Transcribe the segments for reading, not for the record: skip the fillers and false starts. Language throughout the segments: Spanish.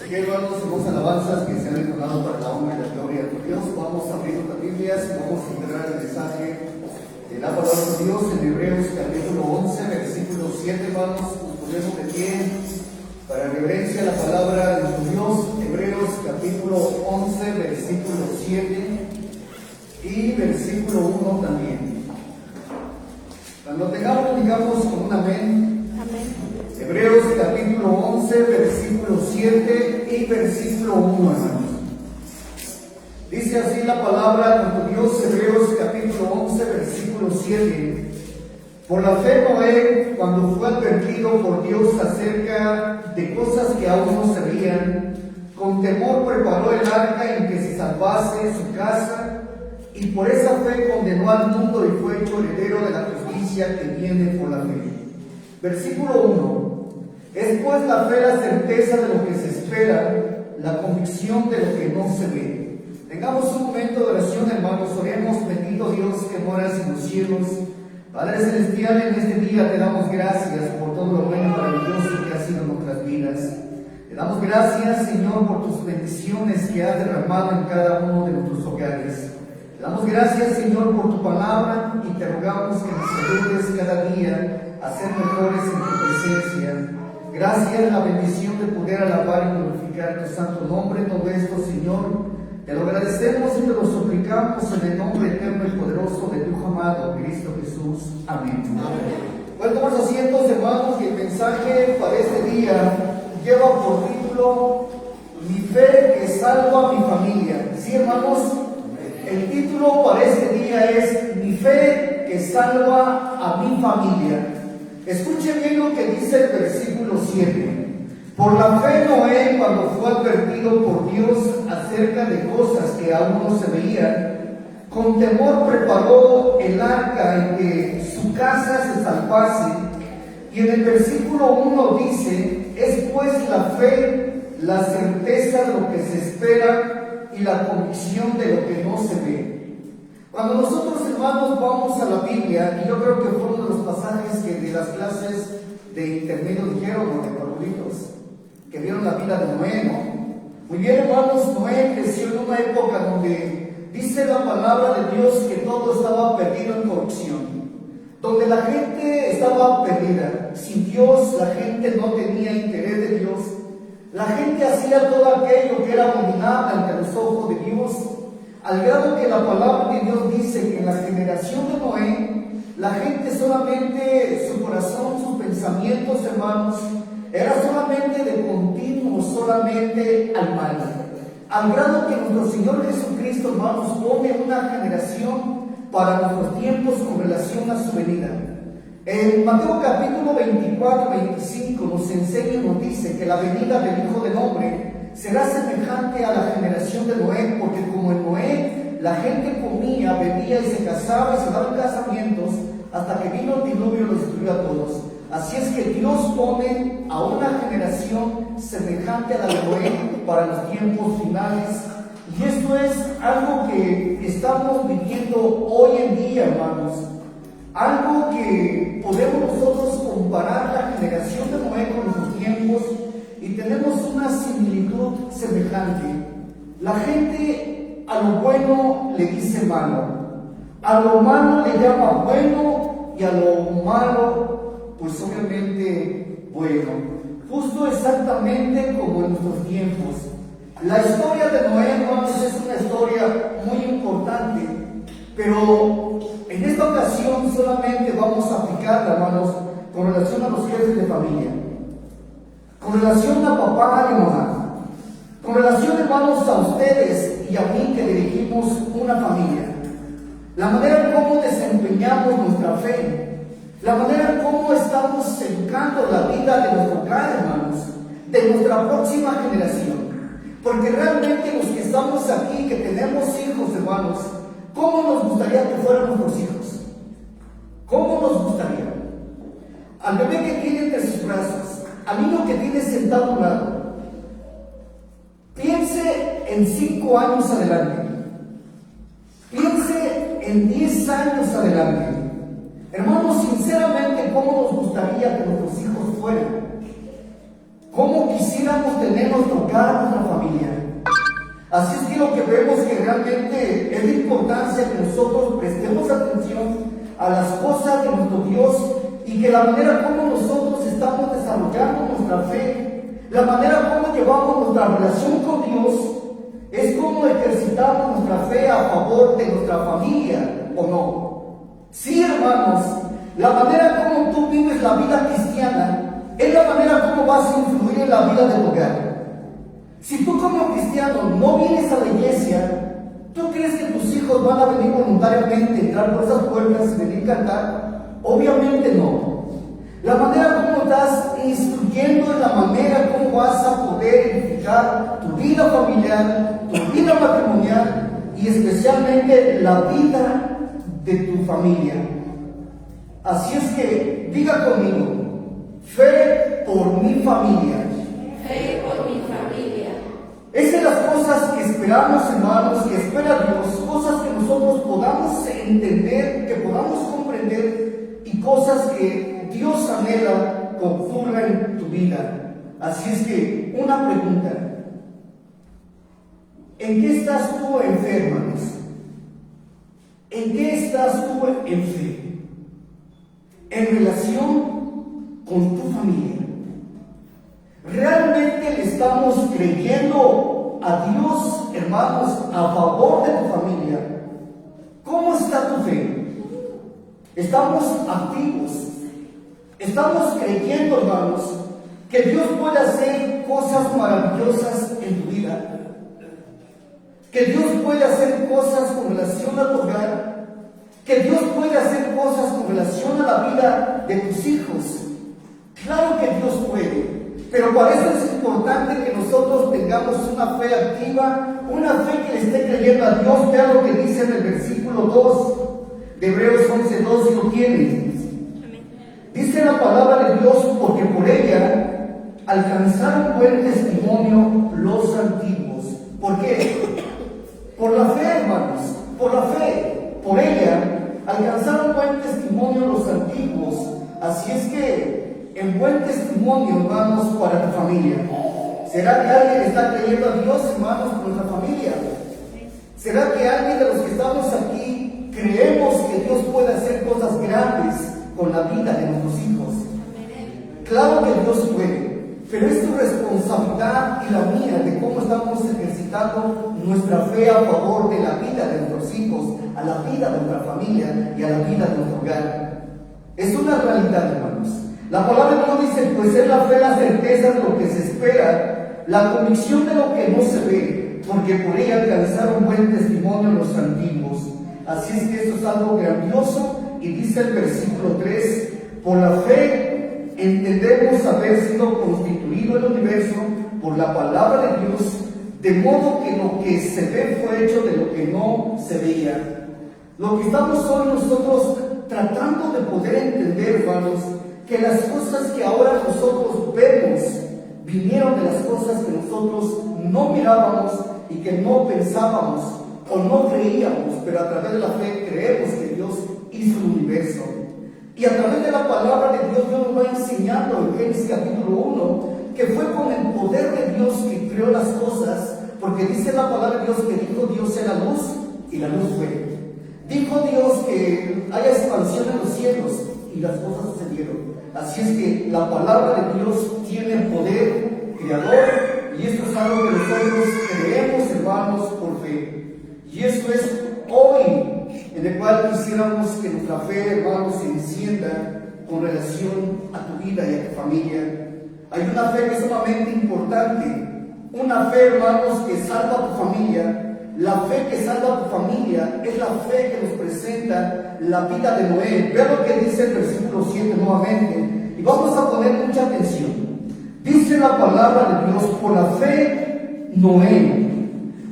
Que hermanos, hemos alabanzas que se han entonado para la honra y la gloria de Dios. Vamos a abrir nuestras Biblias y vamos a integrar el mensaje de la palabra de Dios en Hebreos capítulo 11, versículo 7. Hermanos, nos ponemos de pie para reverencia a la palabra de nuestro Dios. Hebreos capítulo 11, versículo 7 y versículo 1 también. Cuando tengamos, digamos con un amén. Hebreos capítulo 11, versículo 7 y versículo 1, hermanos. Dice así la palabra de Dios, Hebreos capítulo 11, versículo 7. Por la fe Noé, cuando fue advertido por Dios acerca de cosas que aún no se veían, con temor preparó el arca en que se salvase su casa, y por esa fe condenó al mundo y fue hecho heredero de la justicia que viene por la fe. Versículo 1. Es pues la fe la certeza de lo que se espera, la convicción de lo que no se ve. Tengamos un momento de oración, hermanos. Oremos. Bendito Dios que moras en los cielos, Padre Celestial, en este día te damos gracias por todo lo bueno y maravilloso que ha sido en nuestras vidas. Te damos gracias, Señor, por tus bendiciones que has derramado en cada uno de nuestros hogares. Te damos gracias, Señor, por tu palabra y te rogamos que nos ayudes cada día a ser mejores en tu presencia. Gracias, la bendición de poder alabar y glorificar tu santo nombre. Todo esto, Señor, te lo agradecemos y te lo suplicamos en el nombre eterno y poderoso de tu Hijo amado, Cristo Jesús. Amén. Bueno, tomar asientos, hermanos, y el mensaje para este día lleva por título Mi fe que salva a mi familia. ¿Sí, hermanos? El título para este día es Mi fe que salva a mi familia. Escuchen bien lo que dice el versículo 7. Por la fe Noé, cuando fue advertido por Dios acerca de cosas que aún no se veían, con temor preparó el arca en que su casa se salvase. Y en el versículo 1 dice, es pues la fe la certeza de lo que se espera y la convicción de lo que no se ve. Cuando nosotros, hermanos, vamos a la Biblia, y yo creo que fue uno de los pasajes que de las clases de intermedio dijeron, o de favoritos, que vieron la vida de Noé, ¿no? Muy bien, hermanos, Noé creció en una época donde dice la palabra de Dios que todo estaba perdido en corrupción, donde la gente estaba perdida, sin Dios, la gente no tenía interés de Dios, la gente hacía todo aquello que era abominable ante los ojos de Dios, al grado que la palabra de Dios dice que en la generación de Noé, la gente solamente, su corazón, sus pensamientos, hermanos, era solamente de continuo, solamente al mal. Al grado que nuestro Señor Jesucristo, hermanos, pone una generación para nuestros tiempos con relación a su venida. En Mateo capítulo 24, 25 nos enseña y nos dice que la venida del Hijo del Hombre será semejante a la generación de Noé, porque como en Noé la gente comía, bebía y se casaba y se daban casamientos, hasta que vino el diluvio y los destruyó a todos. Así es que Dios pone a una generación semejante a la de Noé para los tiempos finales. Y esto es algo que estamos viviendo hoy en día, hermanos. Algo que podemos nosotros comparar la generación de Noé con nuestros tiempos y tenemos una similitud semejante. La gente a lo bueno le dice malo, a lo malo le llama bueno y a lo malo, pues obviamente bueno. Justo exactamente como en nuestros tiempos. La historia de Noé, hermanos, es una historia muy importante, pero en esta ocasión solamente vamos a aplicarla, hermanos, con relación a los jefes de familia, con relación a papá y mamá, con relación, hermanos, a ustedes y a mí que dirigimos una familia, la manera en cómo desempeñamos nuestra fe, la manera en cómo estamos educando la vida de nuestro hogar, hermanos, de nuestra próxima generación. Porque realmente los que estamos aquí, que tenemos hijos, hermanos, ¿cómo nos gustaría que fueran nuestros hijos? ¿Cómo nos gustaría? Al bebé que tiene entre sus brazos, al niño que tiene sentado a un lado, piense en 5 años adelante, piense en 10 años adelante. Hermanos, sinceramente, ¿cómo nos gustaría que nuestros hijos fueran? ¿Cómo quisiéramos tener nuestro hogar, nuestra familia? Así es que lo que vemos que realmente es de importancia que nosotros prestemos atención a las cosas de nuestro Dios y que la manera como nosotros estamos desarrollando nuestra fe, la manera como llevamos nuestra relación con Dios, es como ejercitamos nuestra fe a favor de nuestra familia, ¿o no? Sí, hermanos, la manera como tú vives la vida cristiana es la manera como vas a influir en la vida de tu hogar. Si tú como cristiano no vienes a la iglesia, ¿tú crees que tus hijos van a venir voluntariamente, entrar por esas puertas y venir a cantar? Obviamente no. La manera como estás instruyendo es la manera como vas a poder edificar tu vida familiar, tu vida matrimonial y especialmente la vida de tu familia. Así es que diga conmigo, fe por mi familia. Fe por mi familia. Es de las cosas que esperamos, hermanos, que espera Dios, cosas que nosotros podamos entender, que podamos comprender y cosas que Dios anhela que ocurran en tu vida. Así es que, una pregunta: ¿en qué estás tú en fe, hermanos? ¿En qué estás tú en fe? En relación con tu familia. ¿Realmente le estamos creyendo a Dios, hermanos, a favor de tu familia? ¿Cómo está tu fe? ¿Estamos activos? ¿Estamos creyendo, hermanos, que Dios puede hacer cosas maravillosas en tu vida? ¿Que Dios puede hacer cosas con relación a tu hogar? ¿Que Dios puede hacer cosas con relación a la vida de tus hijos? Claro que Dios puede. Pero para eso es importante que nosotros tengamos una fe activa, una fe que le esté creyendo a Dios. Vea lo que dice en el versículo 2 de Hebreos 11:2, si lo tienen. Dice la palabra de Dios: porque por ella alcanzaron buen testimonio los antiguos. ¿Por qué? Por la fe, hermanos, por la fe. Por ella alcanzaron buen testimonio los antiguos. Así es que en buen testimonio, hermanos, para tu familia. ¿Será que alguien está creyendo a Dios, hermanos, por nuestra familia? ¿Será que alguien de los que estamos aquí creemos que Dios puede hacer cosas grandes con la vida de nuestros hijos? Claro que Dios puede, pero es tu responsabilidad y la mía de cómo estamos ejercitando nuestra fe a favor de la vida de nuestros hijos, a la vida de nuestra familia y a la vida de nuestro hogar. Es una realidad, hermanos. La palabra de Dios dice: pues es la fe, la certeza de lo que se espera, la convicción de lo que no se ve, porque por ella alcanzaron buen testimonio los antiguos. Así es que esto es algo grandioso. Y dice el versículo 3: por la fe entendemos haber sido constituido el universo por la palabra de Dios, de modo que lo que se ve fue hecho de lo que no se veía. Lo que estamos hoy nosotros tratando de poder entender, hermanos, que las cosas que ahora nosotros vemos vinieron de las cosas que nosotros no mirábamos y que no pensábamos o no creíamos, pero a través de la fe creemos que Dios hizo el universo. Y a través de la palabra de Dios, Dios nos va enseñando en Génesis capítulo 1 que fue con el poder de Dios que creó las cosas, porque dice la palabra de Dios que dijo Dios era luz y la luz fue. Dijo Dios que haya expansión en los cielos y las cosas sucedieron. Así es que la palabra de Dios tiene poder creador, y esto es algo que nosotros creemos, hermanos, por fe. Y eso es hoy en el cual quisiéramos que nuestra fe, hermanos, se encienda con relación a tu vida y a tu familia. Hay una fe que es sumamente importante, una fe, hermanos, que salva a tu familia. La fe que salva a tu familia es la fe que nos presenta la vida de Noé. Vea lo que dice el versículo 7 nuevamente, y vamos a poner mucha atención. Dice la palabra de Dios: por la fe Noé,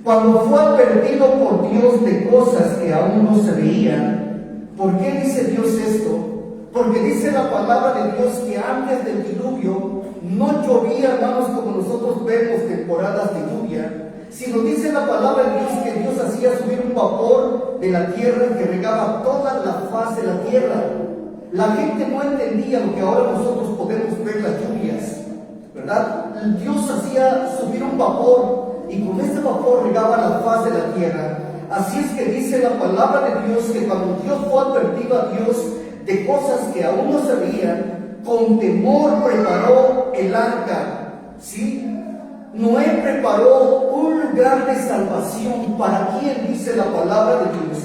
cuando fue advertido por Dios de cosas que aún no se veían. ¿Por qué dice Dios esto? Porque dice la palabra de Dios que antes del diluvio no llovía, hermanos, como nosotros vemos temporadas de lluvia, sino dice la palabra de Dios que Dios hacía subir un vapor de la tierra que regaba toda la faz de la tierra. La gente no entendía lo que ahora nosotros podemos ver, las lluvias, ¿verdad? ¿verdad? Dios hacía subir un vapor y con ese vapor regaba la faz de la tierra. Así es que dice la palabra de Dios que cuando Dios fue advertido a Dios de cosas que aún no sabían, con temor preparó el arca, ¿sí? Noé preparó un lugar de salvación. ¿Para quién? Dice la palabra de Dios.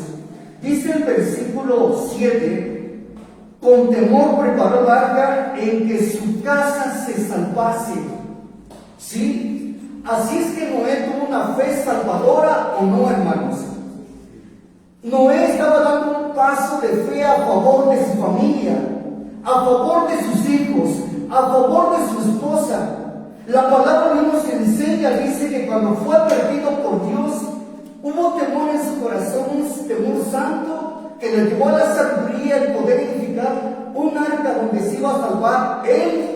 Dice el versículo 7, con temor preparó el arca en que su casa se salvase. ¿Sí? Así es que Noé tuvo una fe salvadora, ¿o no, hermanos? Noé estaba dando un paso de fe a favor de su familia, a favor de sus hijos, a favor de su esposa. La palabra nos enseña, dice que cuando fue advertido por Dios, hubo temor en su corazón, un temor santo que le llevó a la sabiduría el poder edificar un arca donde se iba a salvar él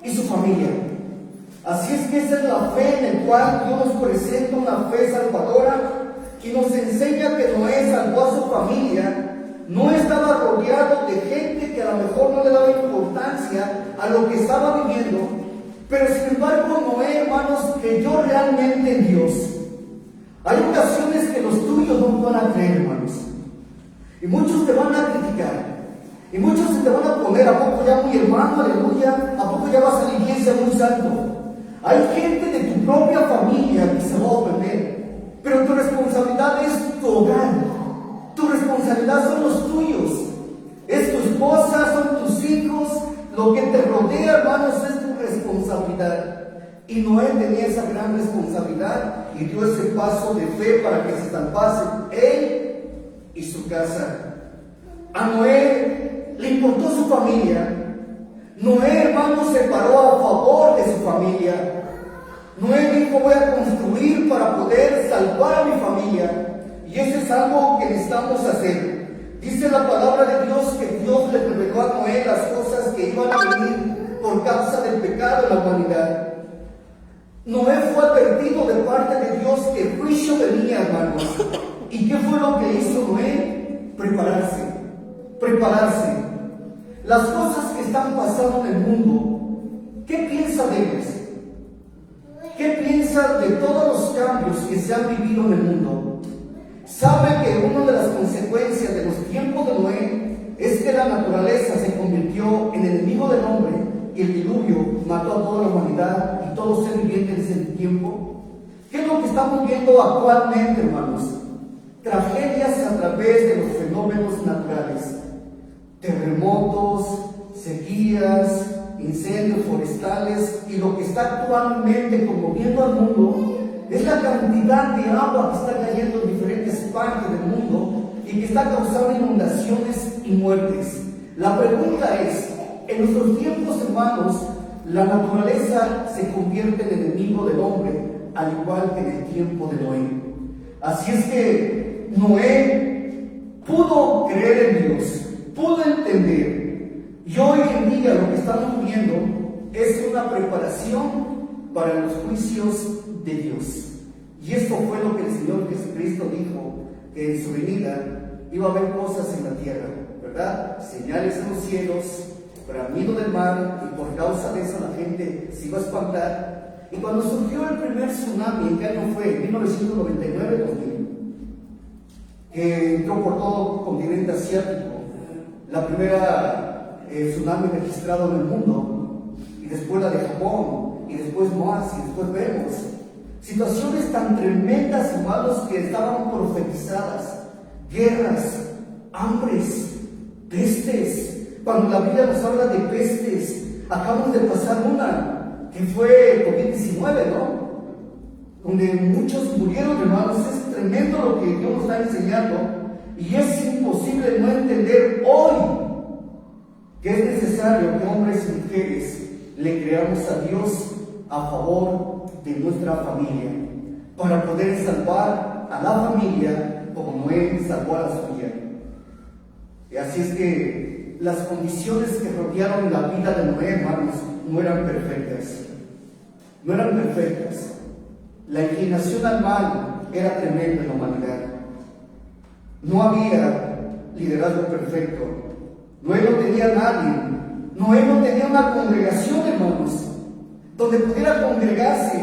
y su familia. Así es que esa es la fe en la cual Dios nos presenta, una fe salvadora, y nos enseña que Noé salvó a su familia. No estaba rodeado de gente que a lo mejor no le daba importancia a lo que estaba viviendo, pero sin embargo Noé, hermanos, creyó realmente en Dios. Hay ocasiones que los tuyos no van a creer, hermanos, y muchos te van a criticar, y muchos se te van a poner: ¿a poco ya muy hermano, aleluya? ¿A poco ya vas a la iglesia muy santo? Hay gente de tu propia familia que se va a ofender, pero tu responsabilidad es tu hogar. Tu responsabilidad son los tuyos, es tu esposa, son tus hijos, lo que te rodea, hermanos, es tu responsabilidad. Y Noé tenía esa gran responsabilidad y dio ese paso de fe para que se salvase él y su casa. A Noé le importó su familia. Noé, hermanos, se paró a favor de su familia. Noé dijo: voy a construir para poder salvar a mi familia. Y eso es algo que necesitamos hacer. Dice la palabra de Dios que Dios le reveló a Noé las cosas que iban a venir por causa del pecado de la humanidad. Noé fue advertido de parte de Dios que el juicio venía, hermanos. ¿Y qué fue lo que hizo Noé? Prepararse. Prepararse. Las cosas que están pasando en el mundo, ¿qué piensa de ellas? ¿Qué piensa de todos los cambios que se han vivido en el mundo? Sabe que una de las consecuencias de los tiempos de Noé es que la naturaleza se convirtió en enemigo del hombre y el diluvio mató a toda la humanidad y todo ser viviente en ese tiempo. ¿Qué es lo que estamos viendo actualmente, hermanos? Tragedias a través de los fenómenos naturales. Terremotos, sequías, incendios forestales, y lo que está actualmente conmoviendo al mundo es la cantidad de agua que está cayendo en diferentes partes del mundo y que está causando inundaciones y muertes. La pregunta es: en nuestros tiempos, hermanos, la naturaleza se convierte en enemigo del hombre, al igual que en el tiempo de Noé. Así es que Noé pudo creer en Dios, pudo entender. Y hoy en día lo que estamos viendo es una preparación para los juicios de Dios. Y esto fue lo que el Señor Jesucristo dijo, que en su venida iba a haber cosas en la tierra, ¿verdad? Señales en los cielos, bramido del mar, y por causa de eso la gente se iba a espantar. Y cuando surgió el primer tsunami, ¿en qué año fue? En 1999-2000, que entró por todo el continente asiático, la primera tsunami registrado en el mundo, y después la de Japón, y después más, y después vemos situaciones tan tremendas, hermanos, que estaban profetizadas: guerras, hambres, pestes. Cuando la Biblia nos habla de pestes, acabamos de pasar una, que fue el COVID-19, ¿no? Donde muchos murieron, hermanos. Es tremendo lo que Dios nos está enseñando, y es imposible no entender hoy que es necesario que hombres y mujeres le creamos a Dios a favor de nuestra familia, para poder salvar a la familia como Noé salvó a la suya. Y así es que las condiciones que rodearon la vida de Noé, hermanos, no eran perfectas. No eran perfectas. La inclinación al mal era tremenda en la humanidad. No había liderazgo perfecto. Noé no tenía a nadie. Noé no tenía una congregación, hermanos. donde pudiera congregarse.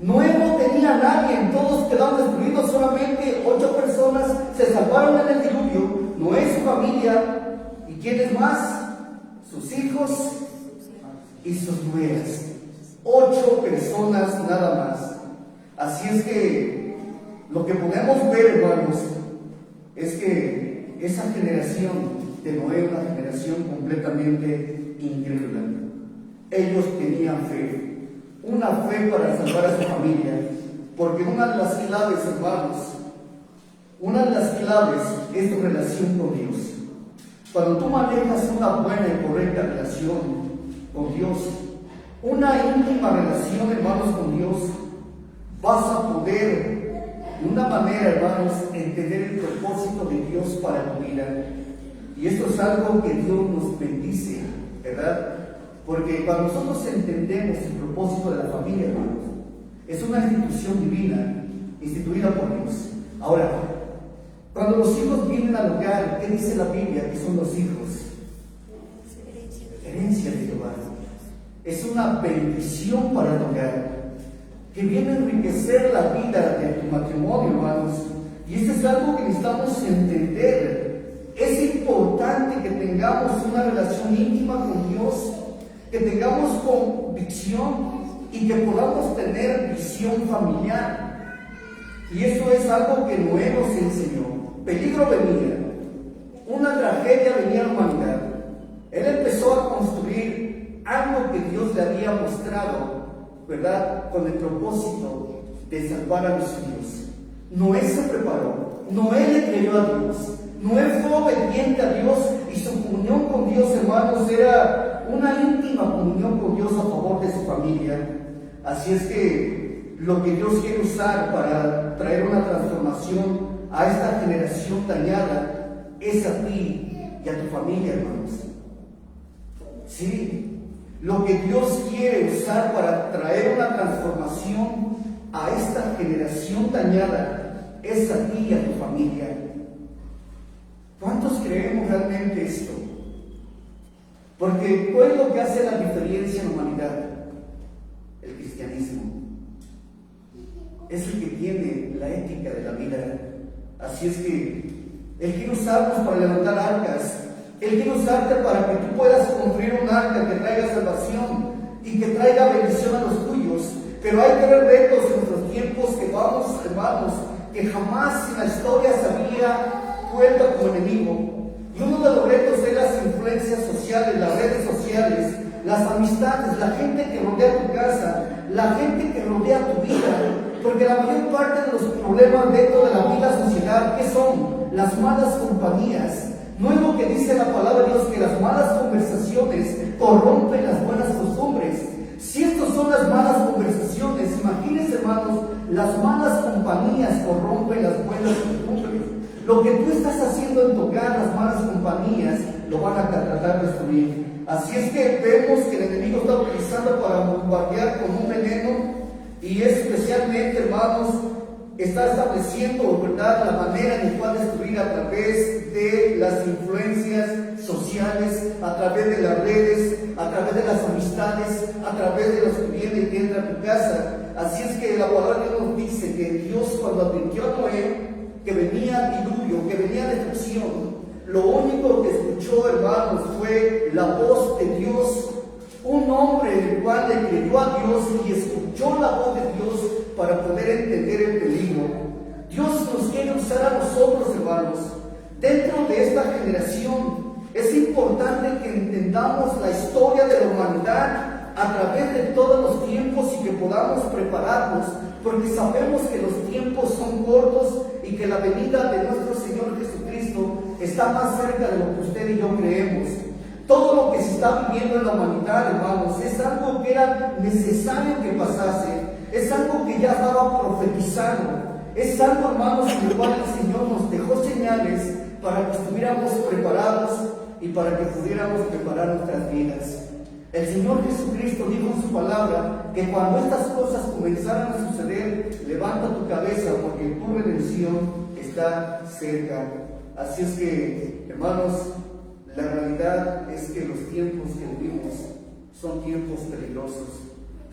Noé no tenía a nadie, todos quedaron destruidos, solamente 8 personas se salvaron en el diluvio. Noé y su familia, ¿y quiénes más? Sus hijos y sus nueras. 8 personas nada más. Así es que lo que podemos ver, hermanos, es que esa generación de Noé, una generación completamente incrédula. Ellos tenían fe, una fe para salvar a su familia, porque una de las claves, hermanos, una de las claves es tu relación con Dios. Cuando tú manejas una buena y correcta relación con Dios, una íntima relación, hermanos, con Dios, vas a poder, de una manera, hermanos, entender el propósito de Dios para tu vida. Y esto es algo que Dios nos bendice, ¿verdad? Porque cuando nosotros entendemos el propósito de la familia, hermanos, es una institución divina, instituida por Dios. Ahora, cuando los hijos vienen al hogar, ¿qué dice la Biblia? Que son los hijos. Herencia de Jehová. Es una bendición para el hogar, que viene a enriquecer la vida de tu matrimonio, hermanos. Y esto es algo que necesitamos entender. Es importante que tengamos una relación íntima con Dios, que tengamos convicción y que podamos tener visión familiar. Y eso es algo que Noé nos enseñó. Peligro venía, una tragedia venía a la humanidad. Él empezó a construir algo que Dios le había mostrado, ¿verdad? Con el propósito de salvar a los suyos. Noé se preparó, Noé le creyó a Dios, Noé fue obediente a Dios, y su comunión con Dios, hermanos, era una íntima comunión con Dios a favor de su familia. Así es que lo que Dios quiere usar para traer una transformación a esta generación dañada es a ti y a tu familia, hermanos. Sí, lo que Dios quiere usar para traer una transformación a esta generación dañada es a ti y a tu familia. ¿Cuántos creemos realmente esto? Porque ¿cuál es lo que hace la diferencia en la humanidad? El cristianismo. Es el que tiene la ética de la vida. Así es que Él quiere usarnos para levantar arcas. Él quiere usarte para que tú puedas construir un arca que traiga salvación y que traiga bendición a los tuyos. Pero hay que ver retos en nuestros tiempos que vamos, hermanos, que jamás en la historia se había vuelto como enemigo. Y uno de los retos es las influencias sociales, las redes sociales, las amistades, la gente que rodea tu casa, la gente que rodea tu vida. Porque la mayor parte de los problemas dentro de la vida social, ¿qué son? Las malas compañías. No es lo que dice la palabra de Dios, que las malas conversaciones corrompen las buenas costumbres. Si estas son las malas conversaciones, imagínense, hermanos, las malas compañías corrompen las buenas costumbres. Lo que tú estás haciendo en tu hogar, las malas compañías lo van a tratar de destruir. Así es que vemos que el enemigo está utilizando para bombardear con un veneno, y especialmente, hermanos, está estableciendo, ¿verdad?, la manera en la cual destruir a través de las influencias sociales, a través de las redes, a través de las amistades, a través de los que vienen y que entran a tu casa. Así es que la palabra de Dios nos dice que Dios, cuando advirtió a Noé que venía diluvio, que venía destrucción, lo único que escuchó, hermanos, fue la voz de Dios. Un hombre el cual le creyó a Dios y escuchó la voz de Dios para poder entender el peligro. Dios nos quiere usar a nosotros, hermanos. Dentro de esta generación es importante que entendamos la historia de la humanidad a través de todos los tiempos y que podamos prepararnos, porque sabemos que los tiempos son cortos y que la venida de nuestro Señor Jesucristo está más cerca de lo que usted y yo creemos. Todo lo que se está viviendo en la humanidad, hermanos, es algo que era necesario que pasase, es algo que ya estaba profetizado, es algo, hermanos, en el cual el Señor nos dejó señales para que estuviéramos preparados y para que pudiéramos preparar nuestras vidas. El Señor Jesucristo dijo en su palabra que cuando estas cosas comenzaran a suceder, levanta tu cabeza porque tu redención está cerca. Así es que, hermanos, la realidad es que los tiempos que vivimos son tiempos peligrosos.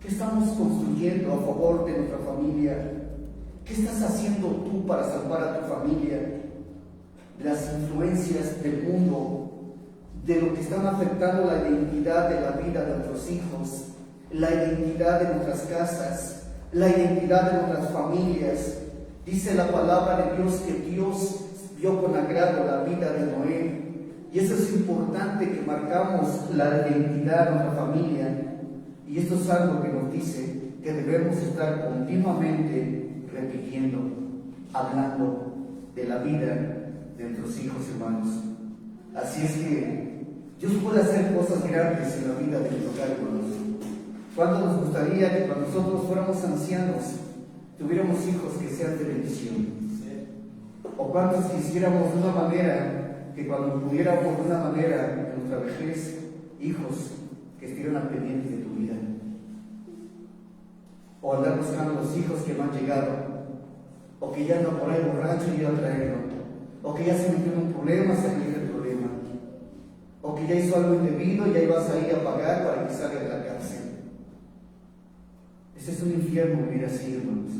¿Qué estamos construyendo a favor de nuestra familia? ¿Qué estás haciendo tú para salvar a tu familia de las influencias del mundo, de lo que están afectando la identidad de la vida de nuestros hijos, la identidad de nuestras casas, la identidad de nuestras familias? Dice la palabra de Dios que Dios vio con agrado la vida de Noé, y eso es importante, que marcamos la identidad de nuestra familia. Y esto es algo que nos dice que debemos estar continuamente repitiendo, hablando de la vida de nuestros hijos, hermanos. Así es que Dios puede hacer cosas grandes en la vida de nuestro hogar, hermanos. ¿Cuánto nos gustaría que cuando nosotros fuéramos ancianos tuviéramos hijos que sean de bendición? ¿O cuántos quisiéramos de una manera, que cuando pudiéramos de una manera en nuestra vejez, hijos que estuvieran al pendiente de tu vida? O andar buscando los hijos que no han llegado, o que ya andan por ahí borracho y ya traerlo, o que ya se metió en un problema, salir del problema, o que ya hizo algo indebido y ahí vas a ir a pagar para que salga de la cárcel. Ese es un infierno vivir así, hermanos.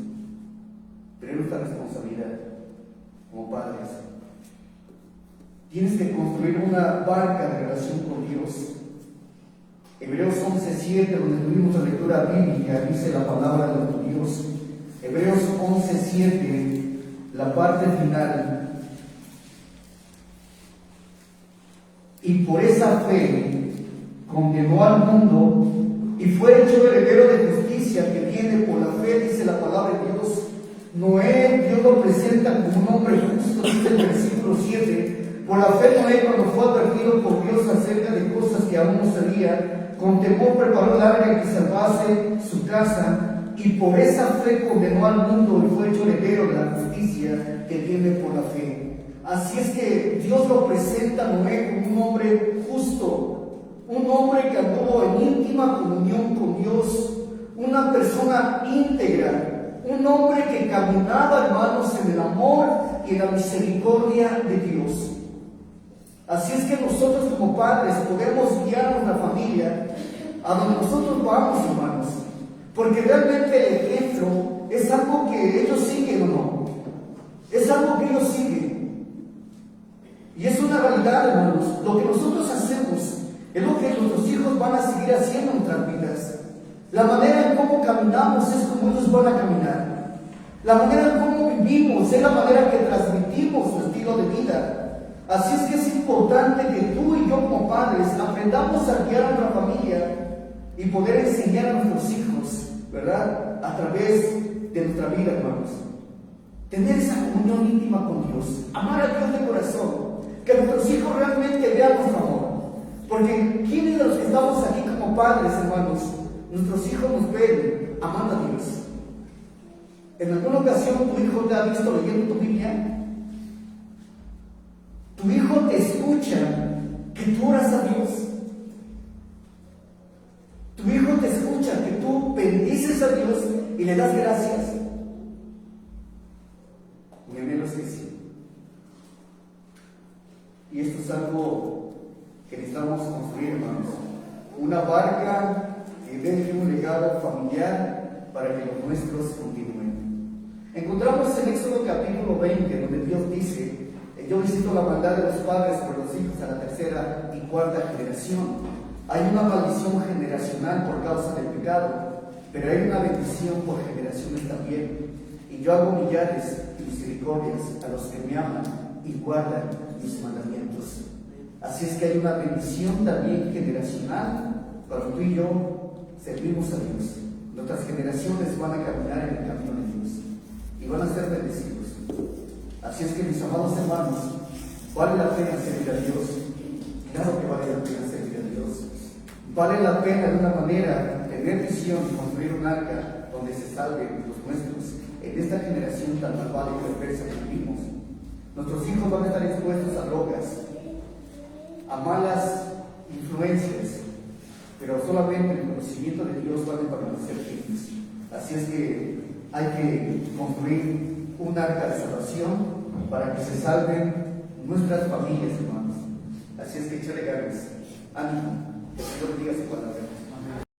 Pero es nuestra responsabilidad como padres. Tienes que construir una barca de relación con Dios. Hebreos 11:7, donde tuvimos la lectura bíblica, dice la palabra de nuestro Dios. Hebreos 11:7, la parte final. Y por esa fe condenó al mundo y fue hecho heredero de justicia que viene por la fe, dice la palabra de Dios. Noé, Dios lo presenta como un hombre justo, dice el versículo 7. Por la fe Noé, cuando fue advertido por Dios acerca de cosas que aún no sabía, con temor preparó el arca que salvase su casa, y por esa fe condenó al mundo y fue hecho heredero de la justicia que viene por la fe. Así es que Dios lo presenta a Noé como un hombre justo, un hombre que anduvo en íntima comunión con Dios, una persona íntegra, un hombre que caminaba, hermanos, en el amor y en la misericordia de Dios. Así es que nosotros como padres podemos guiar a nuestra familia a donde nosotros vamos, hermanos, porque realmente el ejemplo es algo que ellos siguen o no, es algo que ellos siguen, y es una realidad, hermanos. Lo que nosotros hacemos es lo que nuestros hijos van a seguir haciendo en nuestras vidas. La manera en cómo caminamos es como ellos van a caminar. La manera en cómo vivimos es la manera que transmitimos su estilo de vida. Así es que es importante que tú y yo como padres aprendamos a guiar a nuestra familia y poder enseñar a nuestros hijos, ¿verdad? A través de nuestra vida, hermanos. Tener esa comunión íntima con Dios, amar a Dios de corazón, que nuestros hijos realmente vean nuestro amor. Porque ¿quiénes de los que estamos aquí como padres, hermanos, nuestros hijos nos ven amando a Dios? ¿En alguna ocasión tu hijo te ha visto leyendo tu Biblia? Tu hijo te escucha que tú oras a Dios. Tu hijo te escucha que tú bendices a Dios y le das gracias. Mi anhelo es que sí. Y esto es algo que necesitamos construir, hermanos. Una barca que deje un legado familiar para que los nuestros continúen. Encontramos en Éxodo capítulo 20, donde Dios dice: yo visito la maldad de los padres por los hijos a la tercera y cuarta generación. Hay una maldición generacional por causa del pecado, pero hay una bendición por generaciones también. Y yo hago millares de misericordias a los que me aman y guardan mis mandamientos. Así es que hay una bendición también generacional cuando tú y yo servimos a Dios. Nuestras generaciones van a caminar en el camino de Dios y van a ser bendecidos. Así es que, mis amados hermanos, vale la pena servir a Dios. Claro que vale la pena servir a Dios. Vale la pena de una manera tener visión y construir un arca donde se salven los nuestros en esta generación tan malvada y perversa que vivimos. Nuestros hijos van a estar expuestos a drogas, a malas influencias, pero solamente el conocimiento de Dios van a permanecer firmes. Así es que hay que construir un arca de salvación para que se salven nuestras familias, hermanos. Así es que échale ganas, ánimo, que el Señor diga su palabra.